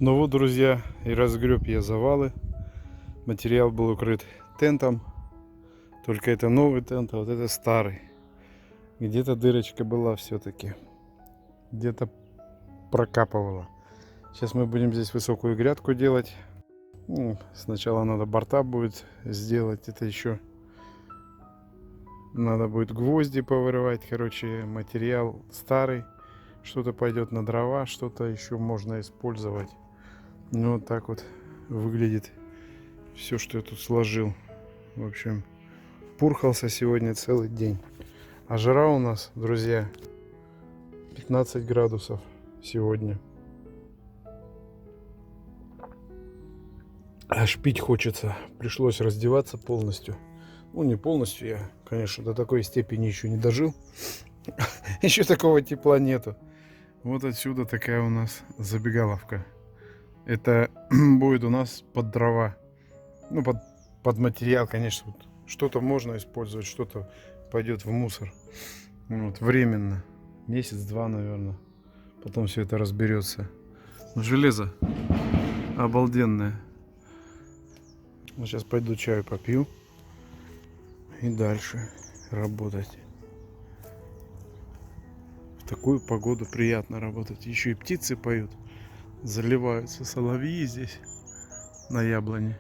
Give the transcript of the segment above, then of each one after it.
Ну вот, друзья, и разгреб я завалы. Материал был укрыт тентом. Только это новый тент, а вот это старый. Где-то дырочка была все-таки. Где-то прокапывала. Сейчас мы будем здесь высокую грядку делать. Сначала надо борта будет сделать. Это еще надо будет гвозди повырывать. Короче, материал старый. Что-то пойдет на дрова, что-то еще можно использовать. Ну, вот так вот выглядит все, что я тут сложил. В общем, пурхался сегодня целый день. А жара у нас, друзья, 15 градусов сегодня. Аж пить хочется. Пришлось раздеваться полностью. Ну, не полностью, я, конечно, до такой степени еще не дожил. Еще такого тепла нету. Вот отсюда такая у нас забегаловка. Это будет у нас под дрова. Ну, под материал, конечно. Вот что-то можно использовать, что-то пойдет в мусор. Вот, временно. Месяц-два, наверное. Потом все это разберется. Железо обалденное. Вот сейчас пойду чаю попью. И дальше работать. В такую погоду приятно работать. Еще и птицы поют. Заливаются соловьи здесь на яблоне.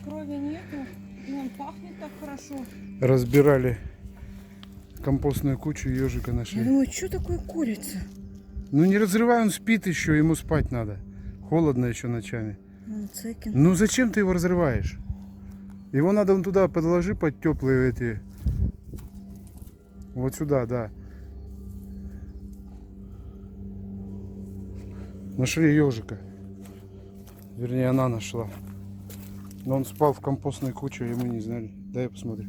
крови нету, и он пахнет так хорошо. Разбирали компостную кучу, ежика Я нашли. думаю, что такое курица? Ну не разрывай, он спит еще, ему спать надо. Холодно еще ночами. Цекин. Ну зачем ты его разрываешь? Его надо вон туда подложи под теплые эти. Вот сюда, да. Нашли ежика. Вернее, она нашла. Но он спал в компостной куче, и мы не знали. Дай я посмотрю.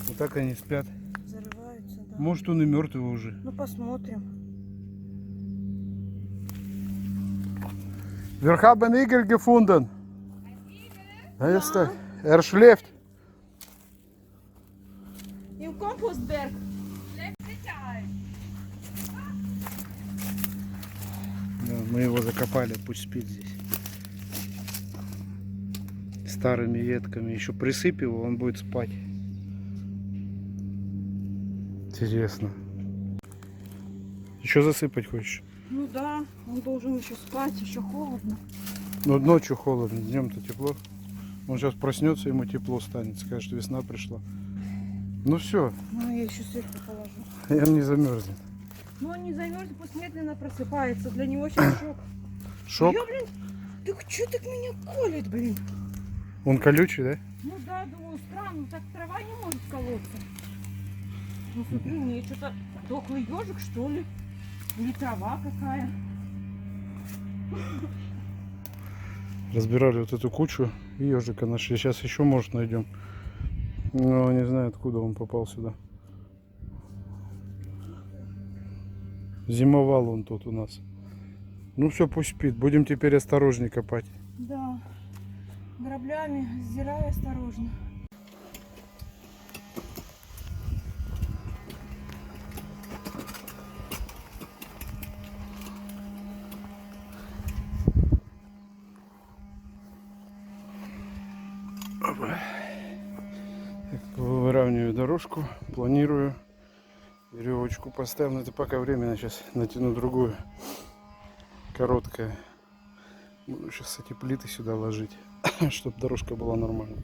Вот так они спят. Зарываются, да. Может, он и мертвый уже. Ну, посмотрим. Wir haben Igel gefunden. Er ist da. Er schläft. Im Kompostberg. Да, мы его закопали, пусть спит здесь. Старыми ветками. Еще присыпь его, он будет спать. Интересно. Еще засыпать хочешь? Ну да, он должен еще спать, еще холодно. Ну ночью холодно, днем-то тепло. Он сейчас проснется, ему тепло станет, скажет, что весна пришла. Ну все, Ну, я еще сверху положу. и он не замерзнет. Ну, он не замерзнет, пусть медленно просыпается. Для него сейчас шок. Шок? Я, блин, так что так меня колет, блин? Он колючий, да? Ну да, думаю, странно, так трава не может колоться. Ну смотри, у меня что-то дохлый ежик, что ли? Или трава какая? Разбирали вот эту кучу и ежика нашли. Сейчас еще, может, найдем. Но не знаю, откуда он попал сюда. Зимовал он тут у нас. Ну все, пусть спит. Будем теперь осторожнее копать. Да, граблями сдирай осторожно. Выравниваю дорожку, планирую. Веревочку поставим. Это пока временно. Сейчас натяну другую. Короткая. Буду сейчас эти плиты сюда ложить, чтобы дорожка была нормальная.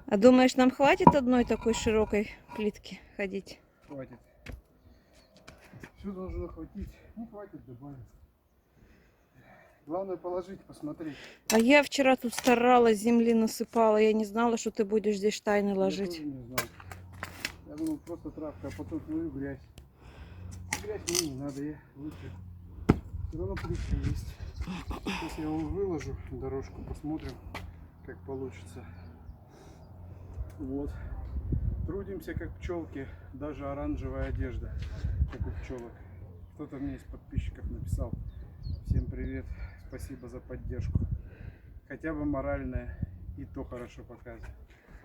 А думаешь, нам хватит одной такой широкой плитки ходить? Хватит. Все должно хватить. Не хватит, добавим. Главное положить, посмотреть. А я вчера тут старалась, земли насыпала. Я не знала, что ты будешь здесь штайны ложить. Я тоже не знал. Я думал, просто травка, а потом смотрю грязь. Грязь мне не надо, я лучше. Все равно плитка есть. Сейчас я его выложу, дорожку посмотрим, как получится. Вот. Трудимся как пчелки, даже оранжевая одежда, как у пчелок. Кто-то мне из подписчиков написал: всем привет, спасибо за поддержку. Хотя бы моральная, и то хорошо показывает.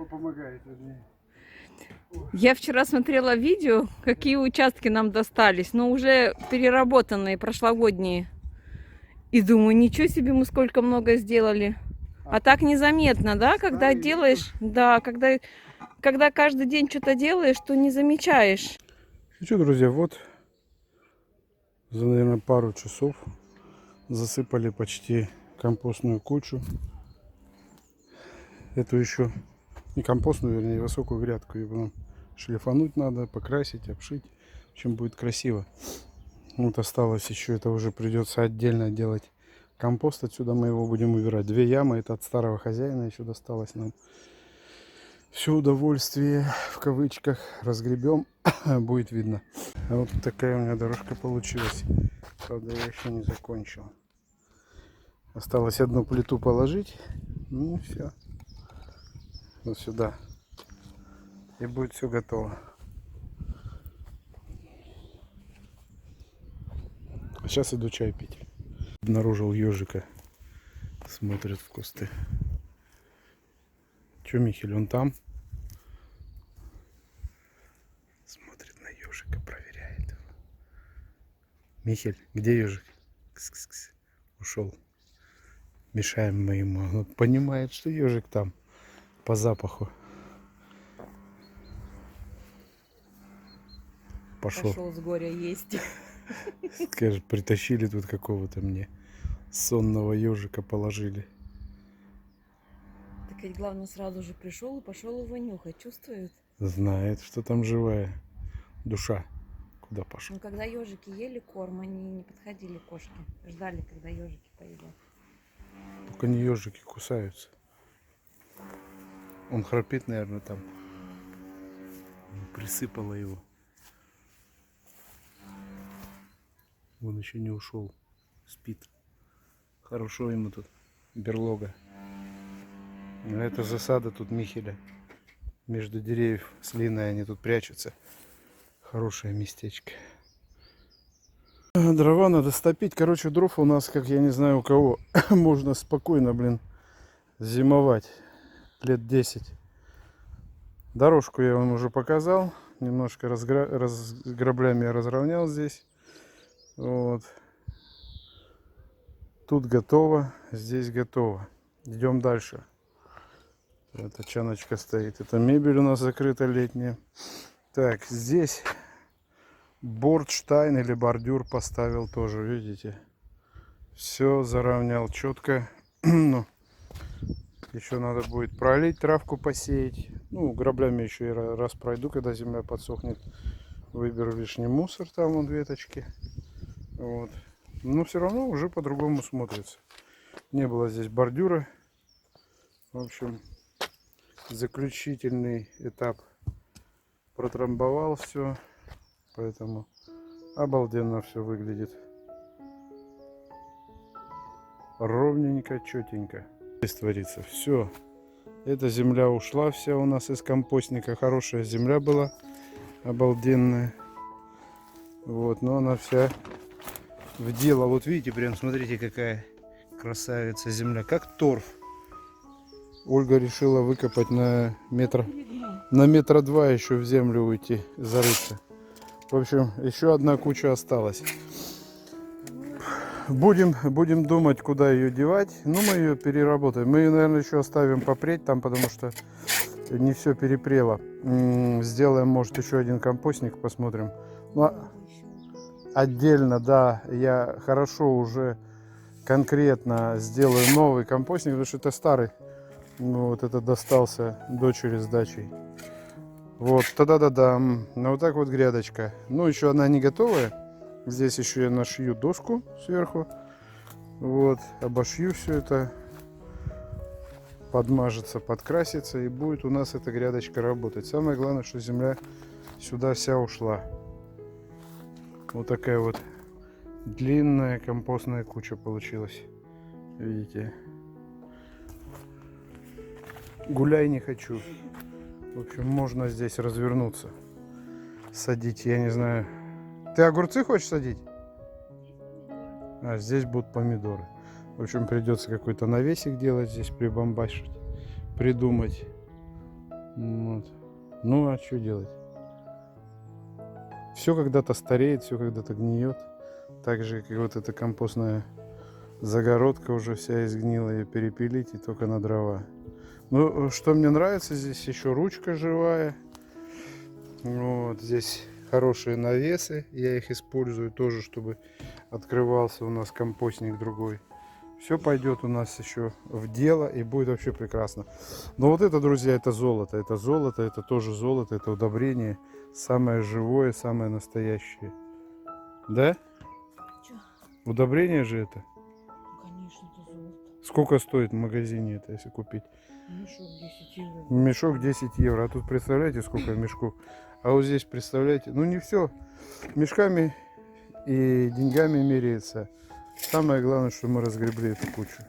Помогает, вернее. Я вчера смотрела видео, какие участки нам достались, но уже переработанные, прошлогодние. И думаю, ничего себе, мы сколько много сделали. А так незаметно, да, когда Старые делаешь, да, когда каждый день что-то делаешь, то не замечаешь. Ну что, друзья, вот за, наверное, пару часов засыпали почти компостную кучу. Эту еще не компостную, вернее, высокую грядку. И потом шлифануть надо, покрасить, обшить. В общем, будет красиво. Вот осталось еще, это уже придется отдельно делать компост. Отсюда мы его будем убирать. 2 ямы, это от старого хозяина еще досталось нам. Все удовольствие, в кавычках, разгребем, будет видно. А вот такая у меня дорожка получилась. Правда, я еще не закончил. Осталось одну плиту положить. Ну все. Вот сюда. И будет все готово. А сейчас иду чай пить. Обнаружил ежика. Смотрит в кусты. Че, Михель, он там? Смотрит на ежика, проверяет его. Михель, где ежик? Кс-кс-кс. Ушел. Мешаем мы ему. Он понимает, что ежик там. по запаху. Пошел. Пошел с горя есть. Скажешь, притащили тут какого-то мне сонного ежика, положили. Так ведь главное сразу же пришел и пошел его нюхать. Чувствует? Знает, что там живая душа. Куда пошел? Ну, когда ежики ели корм, они не подходили к кошке. Ждали, когда ежики поедят. Только не ежики кусаются. Он храпит, наверное, там. Присыпало его. Он еще не ушел. Спит. Хорошо ему тут. Берлога. А это засада тут Михеля. Между деревьев с Линой они тут прячутся. Хорошее местечко. Дрова надо стопить. Короче, дров у нас, как я не знаю у кого, можно спокойно, блин, зимовать. Лет 10. Дорожку я вам уже показал. Немножко граблями я разровнял здесь. Вот. Тут готово. Здесь готово. Идем дальше. Эта чаночка стоит. Это мебель у нас закрыта летняя. Так, здесь бордштайн или бордюр поставил тоже, видите. Все заровнял четко. Ну, еще надо будет пролить, травку посеять. Ну, граблями еще и раз пройду, когда земля подсохнет. Выберу лишний мусор, там вон веточки. Вот. Но все равно уже по-другому смотрится. Не было здесь бордюра. В общем, заключительный этап. Протрамбовал все. Поэтому обалденно все выглядит. Ровненько, четенько. Здесь творится все. Эта земля ушла вся у нас из компостника. Хорошая земля была. Обалденная. Вот, но она вся в дело. Вот видите, прям смотрите, какая красавица земля. Как торф. Ольга решила выкопать на метра 2 еще в землю уйти, зарыться. В общем, еще одна куча осталась. Будем думать, куда ее девать. Ну, мы ее переработаем. Мы ее, наверное, еще оставим попреть там, потому что не все перепрело. Сделаем, может, еще один компостник, посмотрим. Ну, отдельно, да, я хорошо уже конкретно сделаю новый компостник, потому что это старый. Вот это достался дочери с дачей. Вот, та-да-да-да. Ну, вот так вот грядочка. Ну, еще она не готовая. Здесь еще я нашью доску сверху. Вот, обошью все это. Подмажется, подкрасится. И будет у нас эта грядочка работать. Самое главное, что земля сюда вся ушла. Вот такая вот длинная компостная куча получилась. Видите? Гуляй не хочу. В общем, можно здесь развернуться. Садить, я не знаю. Ты огурцы хочешь садить? А здесь будут помидоры. В общем, придется какой-то навесик делать здесь, прибамбашить, придумать. Вот. Ну, а что делать? Все когда-то стареет, все когда-то гниет. Так же, как вот эта компостная загородка уже вся изгнила. Ее перепилить и только на дрова. Ну, что мне нравится, здесь еще ручка живая. Вот, здесь хорошие навесы. Я их использую тоже, чтобы открывался у нас компостник другой. Все пойдет у нас еще в дело и будет вообще прекрасно. Но вот это, друзья, это золото. Это золото, это тоже золото, это удобрение. Самое живое, самое настоящее. Да? Чё? Удобрение же это? Конечно, это золото. Сколько стоит в магазине это, если купить? Мешок 10 евро. Мешок 10 евро. А тут представляете, сколько мешков? А вот здесь, представляете, ну не все. Мешками и деньгами меряется. Самое главное, что мы разгребли эту кучу.